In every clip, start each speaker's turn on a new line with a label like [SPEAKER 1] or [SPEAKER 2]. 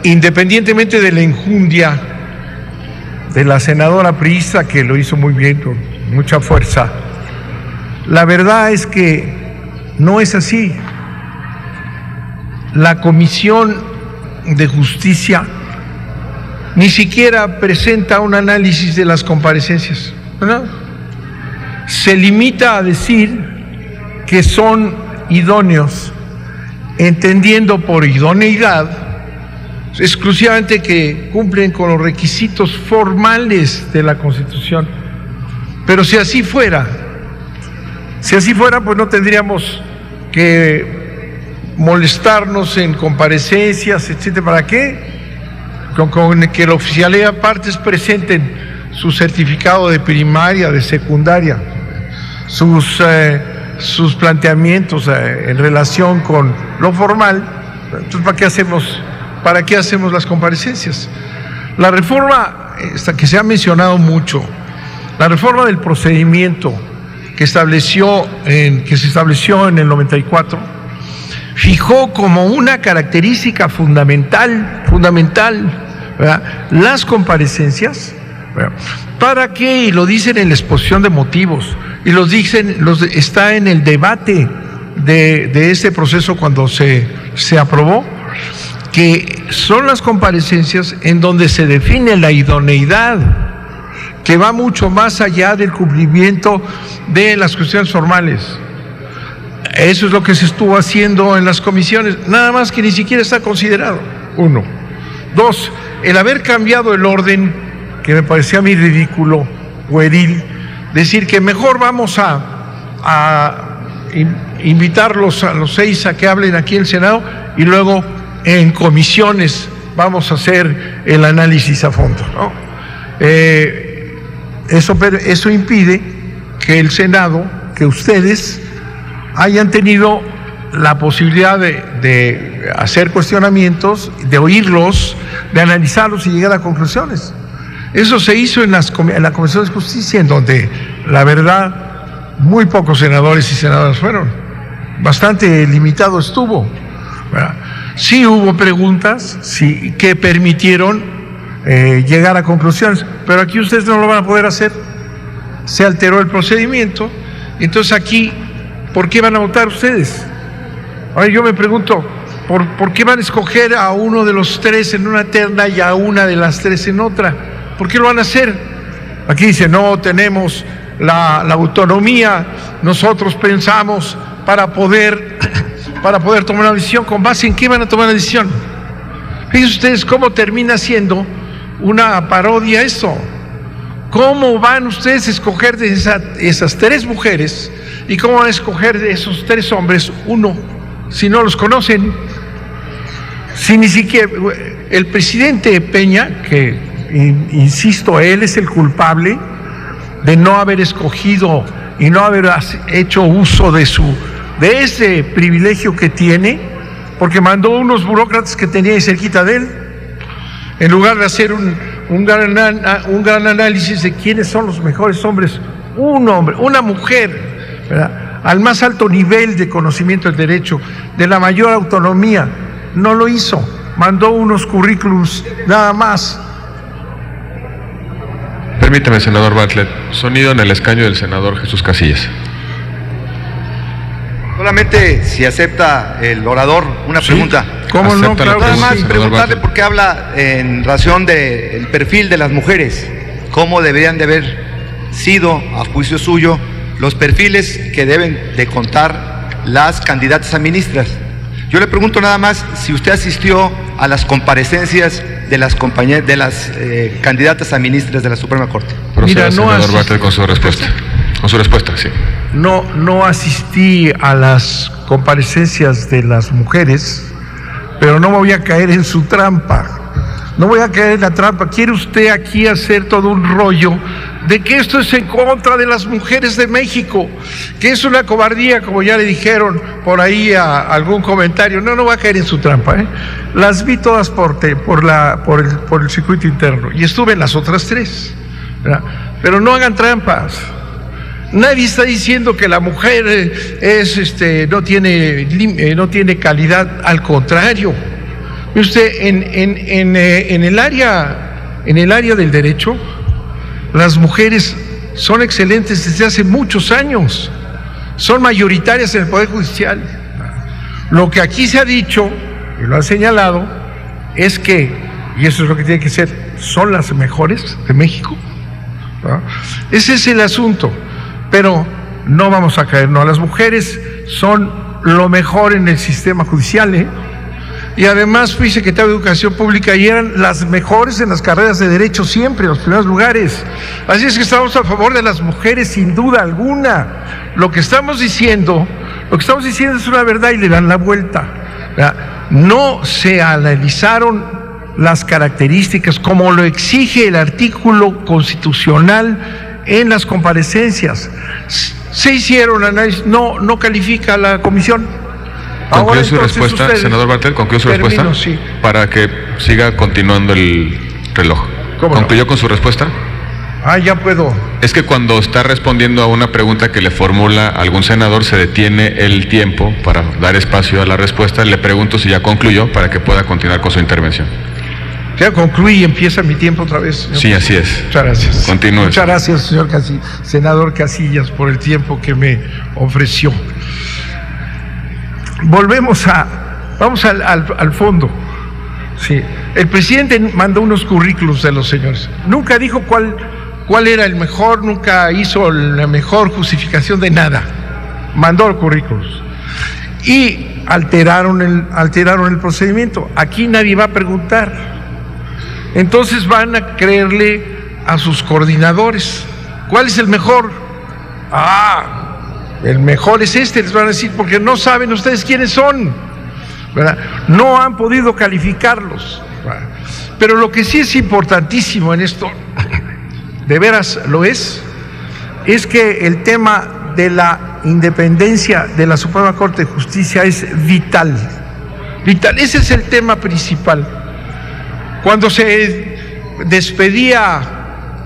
[SPEAKER 1] independientemente de la enjundia de la senadora priista, que lo hizo muy bien, con mucha fuerza, la verdad es que no es así. La Comisión de Justicia ni siquiera presenta un análisis de las comparecencias, ¿verdad? Se limita a decir que son idóneos, entendiendo por idoneidad exclusivamente que cumplen con los requisitos formales de la Constitución. Pero si así fuera, pues no tendríamos que molestarnos en comparecencias, etcétera. ¿Para qué? Con que la oficialidad de partes presenten su certificado de primaria, de secundaria, sus planteamientos en relación con lo formal. Entonces, ¿para qué hacemos las comparecencias? La reforma, esta que se ha mencionado mucho, la reforma del procedimiento que se estableció en el 94, fijó como una característica fundamental, ¿verdad?, las comparecencias, ¿verdad?, para que, y lo dicen en la exposición de motivos, y está en el debate de este proceso cuando se aprobó, que son las comparecencias en donde se define la idoneidad, que va mucho más allá del cumplimiento de las cuestiones formales. Eso es lo que se estuvo haciendo en las comisiones, nada más que ni siquiera está considerado. 1. 2, el haber cambiado el orden, que me parecía a mí ridículo, pueril, decir que mejor vamos a invitarlos a los 6 a que hablen aquí en el Senado y luego en comisiones vamos a hacer el análisis a fondo, ¿no? Eso impide que el Senado, que ustedes hayan tenido la posibilidad de hacer cuestionamientos, de oírlos, de analizarlos y llegar a conclusiones. Eso se hizo en la Comisión de Justicia, en donde, la verdad, muy pocos senadores y senadoras fueron. Bastante limitado estuvo, ¿verdad? Sí hubo preguntas, sí, que permitieron llegar a conclusiones, pero aquí ustedes no lo van a poder hacer. Se alteró el procedimiento, entonces aquí, ¿por qué van a votar ustedes? Ahora yo me pregunto, ¿por qué van a escoger a uno de los 3 en una terna y a una de las 3 en otra? ¿Por qué lo van a hacer? Aquí dice, no, tenemos la autonomía, nosotros pensamos para poder tomar una decisión. ¿Con base en qué van a tomar la decisión? Fíjense ustedes cómo termina siendo una parodia esto. ¿Cómo van ustedes a escoger de esas 3 mujeres y cómo van a escoger de esos 3 hombres uno, si no los conocen? Si ni siquiera el presidente Peña, que insisto, él es el culpable de no haber escogido y no haber hecho uso de ese privilegio que tiene, porque mandó unos burócratas que tenía ahí cerquita de él, en lugar de hacer un gran análisis de quiénes son los mejores hombres, un hombre, una mujer, ¿verdad?, al más alto nivel de conocimiento del derecho, de la mayor autonomía. No lo hizo, mandó unos currículums nada más.
[SPEAKER 2] Permítame, senador Bartlett, sonido en el escaño del senador Jesús Casillas.
[SPEAKER 3] Solamente si acepta el orador una pregunta.
[SPEAKER 1] ¿Cómo no? Claro,
[SPEAKER 3] nada más
[SPEAKER 1] sí,
[SPEAKER 3] preguntarle por qué habla en razón del perfil de las mujeres, cómo deberían de haber sido, a juicio suyo, los perfiles que deben de contar las candidatas a ministras. Yo le pregunto nada más si usted asistió a las comparecencias de las candidatas a ministras de la Suprema Corte.
[SPEAKER 2] Mira, senador Bartlett, con su respuesta. Con su respuesta, sí.
[SPEAKER 1] No asistí a las comparecencias de las mujeres, pero no me voy a caer en su trampa. No voy a caer en la trampa. ¿Quiere usted aquí hacer todo un rollo de que esto es en contra de las mujeres de México? Que es una cobardía, como ya le dijeron por ahí a algún comentario. No voy a caer en su trampa, ¿eh? Las vi todas por el circuito interno y estuve en las otras 3, ¿verdad? Pero no hagan trampas. Nadie está diciendo que la mujer no tiene calidad, al contrario. Usted, en el área del derecho, las mujeres son excelentes desde hace muchos años, son mayoritarias en el Poder Judicial. Lo que aquí se ha dicho, y lo han señalado, es que, y eso es lo que tiene que ser, son las mejores de México, ¿no? Ese es el asunto, pero no vamos a caer, no, las mujeres son lo mejor en el sistema judicial, ¿eh? Y además fui secretario de Educación Pública y eran las mejores en las carreras de Derecho siempre, en los primeros lugares. Así es que estamos a favor de las mujeres sin duda alguna. Lo que estamos diciendo es una verdad y le dan la vuelta, ¿verdad? No se analizaron las características como lo exige el artículo constitucional en las comparecencias. Se hicieron análisis, no califica la comisión.
[SPEAKER 2] ¿Concluyó su respuesta, senador Bartlett? ¿Concluyó su respuesta?
[SPEAKER 1] Sí.
[SPEAKER 2] Para que siga continuando el reloj. ¿Concluyó con su respuesta?
[SPEAKER 1] Ya puedo.
[SPEAKER 2] Es que cuando está respondiendo a una pregunta que le formula algún senador, se detiene el tiempo para dar espacio a la respuesta. Le pregunto si ya concluyó para que pueda continuar con su intervención.
[SPEAKER 1] Ya concluí y empieza mi tiempo otra vez, señor.
[SPEAKER 2] Sí, así es.
[SPEAKER 1] Muchas gracias.
[SPEAKER 2] Continúe.
[SPEAKER 1] Muchas gracias, senador Casillas, por el tiempo que me ofreció. Vamos al fondo. Sí. El presidente mandó unos currículos de los señores. Nunca dijo cuál era el mejor, nunca hizo la mejor justificación de nada. Mandó currículos. Y alteraron el procedimiento. Aquí nadie va a preguntar. Entonces van a creerle a sus coordinadores. ¿Cuál es el mejor? El mejor es este, les van a decir, porque no saben ustedes quiénes son, ¿verdad? No han podido calificarlos, ¿verdad? Pero lo que sí es importantísimo en esto, de veras lo es que el tema de la independencia de la Suprema Corte de Justicia es vital. Ese es el tema principal. Cuando se despedía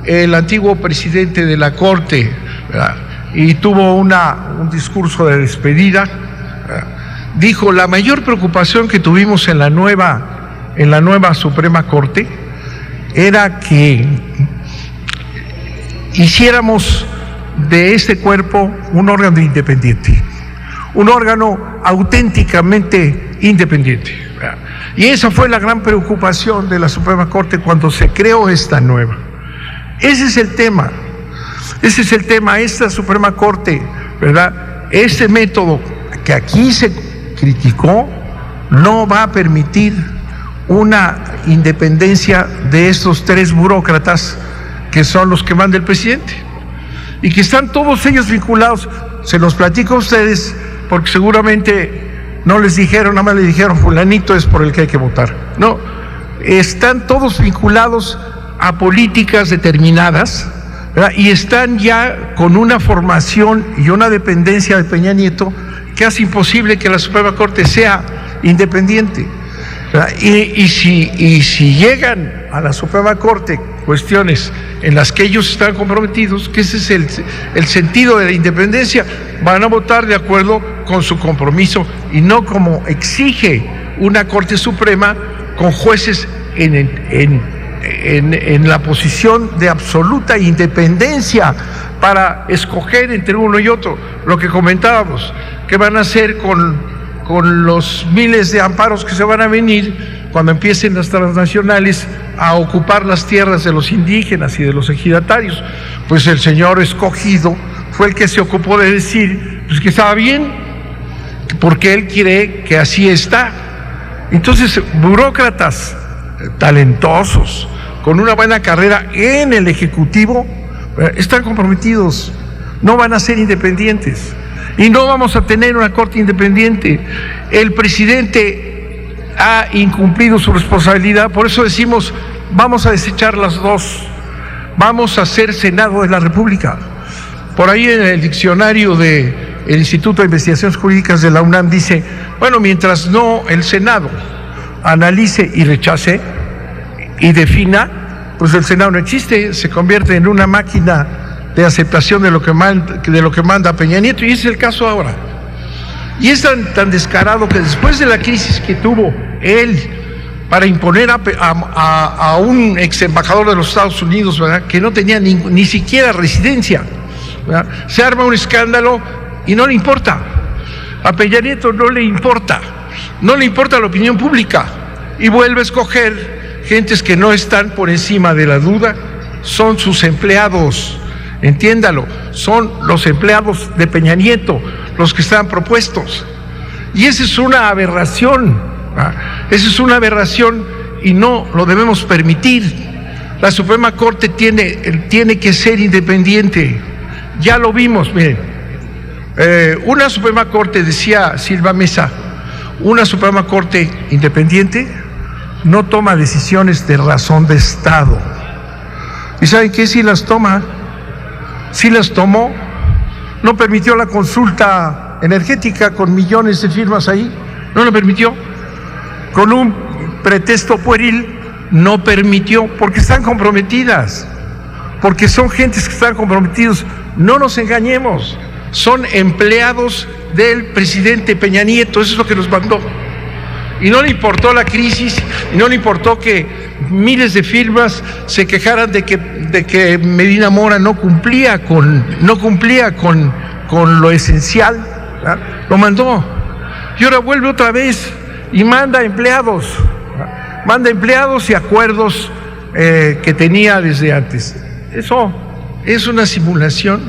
[SPEAKER 1] el antiguo presidente de la Corte, ¿verdad?, y tuvo un discurso de despedida, dijo: la mayor preocupación que tuvimos en la nueva Suprema Corte era que hiciéramos de este cuerpo un órgano independiente, un órgano auténticamente independiente. Y esa fue la gran preocupación de la Suprema Corte cuando se creó esta nueva. Ese es el tema. Esta Suprema Corte, ¿verdad? Este método que aquí se criticó no va a permitir una independencia de estos tres burócratas que son los que manda el presidente y que están todos ellos vinculados. Se los platico a ustedes porque seguramente no les dijeron, nada más le dijeron fulanito es por el que hay que votar. No, están todos vinculados a políticas determinadas, ¿verdad? Y están ya con una formación y una dependencia de Peña Nieto que hace imposible que la Suprema Corte sea independiente, ¿verdad? Y si llegan a la Suprema Corte cuestiones en las que ellos están comprometidos, que ese es el sentido de la independencia, van a votar de acuerdo con su compromiso y no como exige una Corte Suprema con jueces en la posición de absoluta independencia para escoger entre uno y otro. Lo que comentábamos, ¿qué van a hacer con los miles de amparos que se van a venir cuando empiecen las transnacionales a ocupar las tierras de los indígenas y de los ejidatarios? Pues el señor escogido fue el que se ocupó de decir pues que estaba bien, porque él cree que así está. Entonces, burócratas talentosos, con una buena carrera en el Ejecutivo, están comprometidos, no van a ser independientes y no vamos a tener una Corte independiente. El presidente ha incumplido su responsabilidad, por eso decimos, vamos a desechar las dos, vamos a hacer Senado de la República. Por ahí en el diccionario del Instituto de Investigaciones Jurídicas de la UNAM dice, bueno, mientras no el Senado analice y rechace y defina, pues el Senado no existe, se convierte en una máquina de aceptación de lo que manda Peña Nieto, y ese es el caso ahora. Y es tan descarado que después de la crisis que tuvo él para imponer a un ex embajador de los Estados Unidos, ¿verdad?, que no tenía ni siquiera residencia, ¿verdad? Se arma un escándalo y no le importa. A Peña Nieto no le importa la opinión pública y vuelve a escoger gentes que no están por encima de la duda, son sus empleados, entiéndalo, son los empleados de Peña Nieto los que están propuestos. Y esa es una aberración, ¿verdad? Esa es una aberración y no lo debemos permitir. La Suprema Corte tiene que ser independiente. Ya lo vimos, miren. Una Suprema Corte, decía Silva Mesa, una Suprema Corte independiente no toma decisiones de razón de Estado. ¿Y saben qué? Sí las toma, sí las tomó. No permitió la consulta energética con millones de firmas ahí, no lo permitió. Con un pretexto pueril, no permitió, porque están comprometidas, porque son gentes que están comprometidos. No nos engañemos, son empleados del presidente Peña Nieto, eso es lo que nos mandó. Y no le importó la crisis, y no le importó que miles de firmas se quejaran de que Medina Mora no cumplía con lo esencial, ¿verdad? Lo mandó. Y ahora vuelve otra vez y manda empleados y acuerdos que tenía desde antes. Eso es una simulación.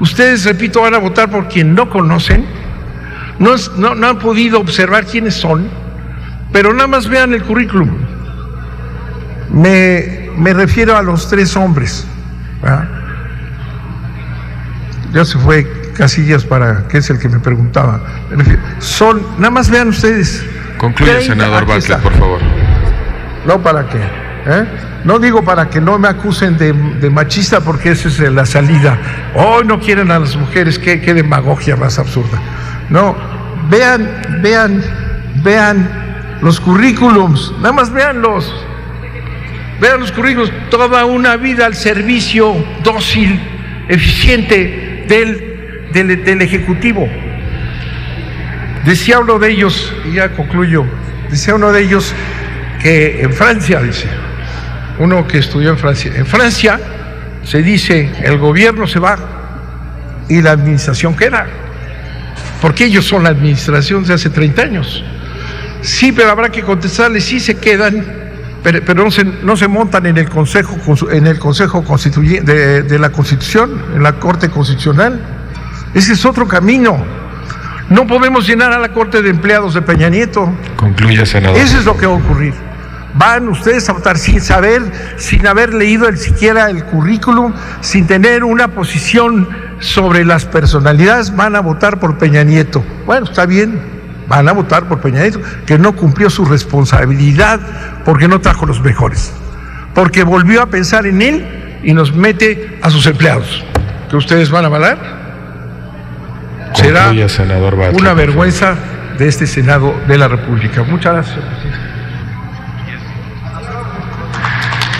[SPEAKER 1] Ustedes, repito, van a votar por quien no conocen, no han podido observar quiénes son, pero nada más vean el currículum. Me refiero a los tres hombres, ¿verdad? Ya se fue Casillas, que es el que me preguntaba. Nada más vean ustedes.
[SPEAKER 2] Concluye, senador Bartlett, por favor.
[SPEAKER 1] No, ¿para qué? No digo para que no me acusen de machista, porque esa es la salida. Hoy no quieren a las mujeres, qué demagogia más absurda. No, vean los currículums, nada más vean los currículums, toda una vida al servicio dócil, eficiente del Ejecutivo. Decía uno de ellos, y ya concluyo, que en Francia, dice, uno que estudió en Francia se dice, el gobierno se va y la administración queda, porque ellos son la administración de hace 30 años. Sí, pero habrá que contestarles, sí se quedan, pero no se montan en el Consejo Constituyente de la Constitución, en la Corte Constitucional. Ese es otro camino. No podemos llenar a la Corte de empleados de Peña Nieto.
[SPEAKER 2] Concluye, senador.
[SPEAKER 1] Eso es lo que va a ocurrir. Van ustedes a votar sin haber leído siquiera el currículum, sin tener una posición sobre las personalidades, van a votar por Peña Nieto. Bueno, está bien, van a votar por Peña Nieto, que no cumplió su responsabilidad porque no trajo los mejores, porque volvió a pensar en él y nos mete a sus empleados, que ustedes van a avalar. Será
[SPEAKER 2] senador Bartlett,
[SPEAKER 1] una vergüenza de este Senado de la República. Muchas gracias, presidente.